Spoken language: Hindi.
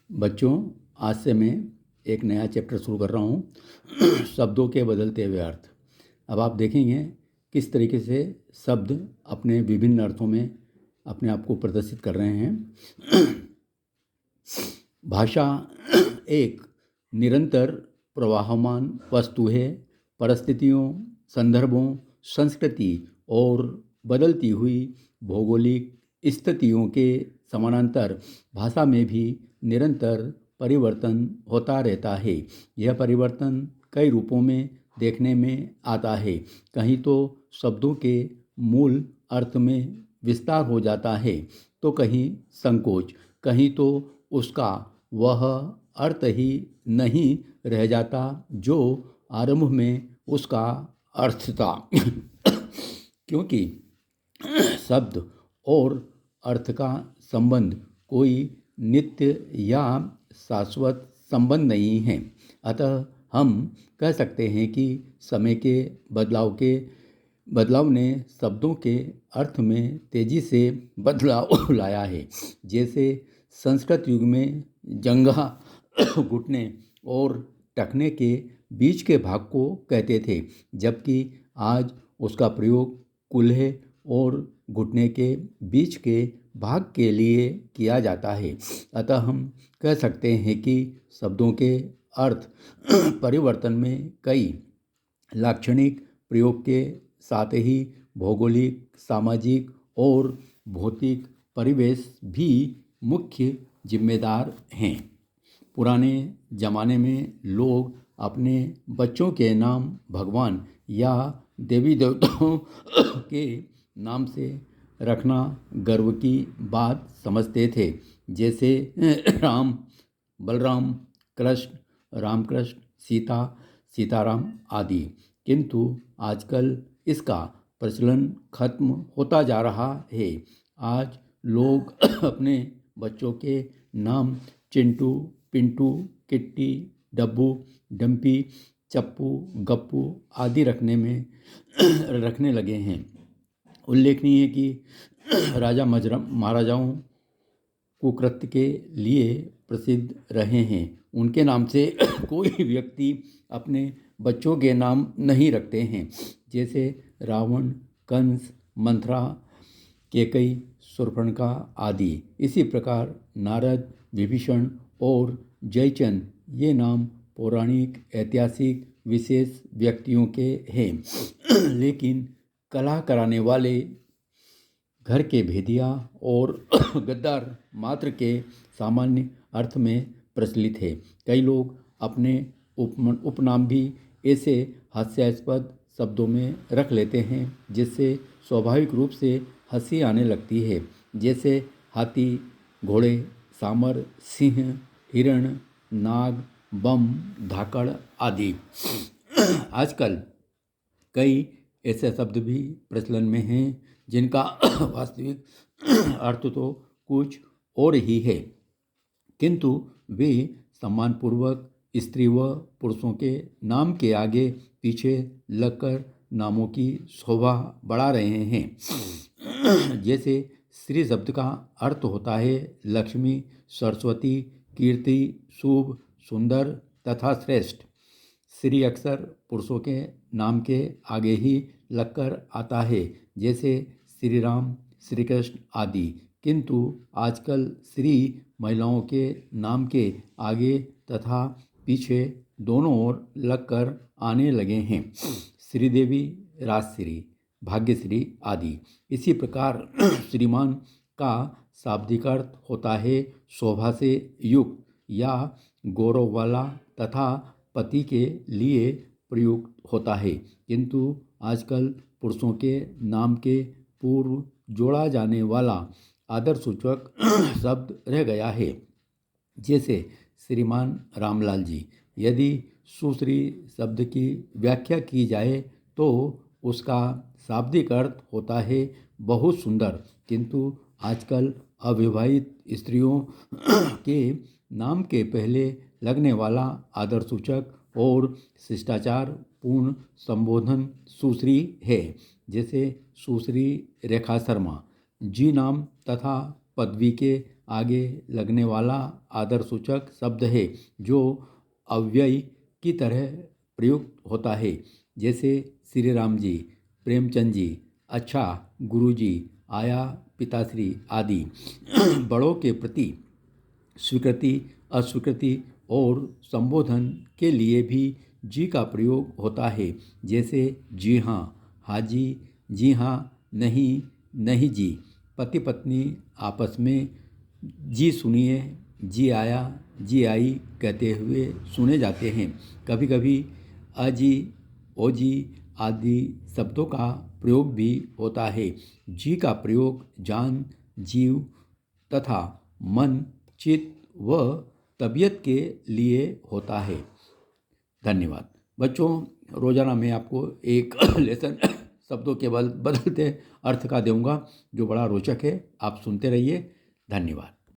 बच्चों, आज से मैं एक नया चैप्टर शुरू कर रहा हूँ शब्दों के बदलते हुए अर्थ। अब आप देखेंगे किस तरीके से शब्द अपने विभिन्न अर्थों में अपने आप को प्रदर्शित कर रहे हैं। भाषा एक निरंतर प्रवाहमान वस्तु है। परिस्थितियों, संदर्भों, संस्कृति और बदलती हुई भौगोलिक स्थितियों के समानांतर भाषा में भी निरंतर परिवर्तन होता रहता है। यह परिवर्तन कई रूपों में देखने में आता है। कहीं तो शब्दों के मूल अर्थ में विस्तार हो जाता है, तो कहीं संकोच, कहीं तो उसका वह अर्थ ही नहीं रह जाता जो आरंभ में उसका अर्थ था। क्योंकि शब्द और अर्थ का संबंध कोई नित्य या शाश्वत संबंध नहीं है। अतः हम कह सकते हैं कि समय के बदलाव ने शब्दों के अर्थ में तेजी से बदलाव लाया है। जैसे संस्कृत युग में जंघा घुटने और टखने के बीच के भाग को कहते थे, जबकि आज उसका प्रयोग कूल्हे और घुटने के बीच के भाग के लिए किया जाता है। अतः हम कह सकते हैं कि शब्दों के अर्थ परिवर्तन में कई लाक्षणिक प्रयोग के साथ ही भौगोलिक, सामाजिक और भौतिक परिवेश भी मुख्य जिम्मेदार हैं। पुराने ज़माने में लोग अपने बच्चों के नाम भगवान या देवी देवताओं के नाम से रखना गर्व की बात समझते थे। जैसे राम, बलराम, कृष्ण, रामकृष्ण, सीता, सीताराम आदि। किंतु आजकल इसका प्रचलन खत्म होता जा रहा है। आज लोग अपने बच्चों के नाम चिंटू, पिंटू, किट्टी, डब्बू, डम्पी, चप्पू, गप्पू आदि रखने लगे हैं। उल्लेखनीय है कि राजा महाराजाओं कुकृत्य के लिए प्रसिद्ध रहे हैं। उनके नाम से कोई व्यक्ति अपने बच्चों के नाम नहीं रखते हैं। जैसे रावण, कंस, मंथरा, केकई, शूर्पणखा आदि। इसी प्रकार नारद, विभीषण और जयचंद ये नाम पौराणिक, ऐतिहासिक विशेष व्यक्तियों के हैं। लेकिन कलह कराने वाले, घर के भेदिया और गद्दार मात्र के सामान्य अर्थ में प्रचलित है। कई लोग अपने उपनाम भी ऐसे हास्यास्पद शब्दों में रख लेते हैं जिससे स्वाभाविक रूप से हंसी आने लगती है। जैसे हाथी, घोड़े, सांबर, सिंह, हिरण, नाग, बम, धाकड़ आदि। आजकल कई ऐसे शब्द भी प्रचलन में हैं जिनका वास्तविक अर्थ तो कुछ और ही है, किंतु वे सम्मानपूर्वक स्त्री व पुरुषों के नाम के आगे पीछे लगकर नामों की शोभा बढ़ा रहे हैं। जैसे श्री शब्द का अर्थ होता है लक्ष्मी, सरस्वती, कीर्ति, शुभ, सुंदर तथा श्रेष्ठ। श्री अक्सर पुरुषों के नाम के आगे ही लगकर आता है, जैसे श्री राम, श्री कृष्ण आदि। किंतु आजकल श्री महिलाओं के नाम के आगे तथा पीछे दोनों ओर लगकर आने लगे हैं। श्रीदेवी, राजश्री, भाग्यश्री आदि। इसी प्रकार श्रीमान का शाब्दिक अर्थ होता है शोभा से युक्त या गौरव वाला तथा पति के लिए प्रयुक्त होता है। किंतु आजकल पुरुषों के नाम के पूर्व जोड़ा जाने वाला आदरसूचक शब्द रह गया है। जैसे श्रीमान रामलाल जी। यदि सुश्री शब्द की व्याख्या की जाए तो उसका शाब्दिक अर्थ होता है बहुत सुंदर। किंतु आजकल अविवाहित स्त्रियों के नाम के पहले लगने वाला आदरसूचक और शिष्टाचार पूर्ण संबोधन सुश्री है। जैसे सुश्री रेखा शर्मा जी नाम तथा पदवी के आगे लगने वाला आदरसूचक शब्द है जो अव्यय की तरह प्रयुक्त होता है, जैसे श्री राम जी, प्रेमचंद जी, अच्छा, गुरु जी, आया, पिताश्री आदि। बड़ों के प्रति स्वीकृति, अस्वीकृति और संबोधन के लिए भी जी का प्रयोग होता है, जैसे जी हाँ, हाजी, जी हाँ, नहीं, नहीं जी। पति पत्नी आपस में जी सुनिए, जी आया, जी आई कहते हुए सुने जाते हैं। कभी कभी अजी, ओजी आदि शब्दों का प्रयोग भी होता है। जी का प्रयोग जान, जीव तथा मन, चित्त व तबीयत के लिए होता है। धन्यवाद। बच्चों, रोजाना मैं आपको एक लेसन शब्दों के बदलते अर्थ का दूंगा जो बड़ा रोचक है। आप सुनते रहिए। धन्यवाद।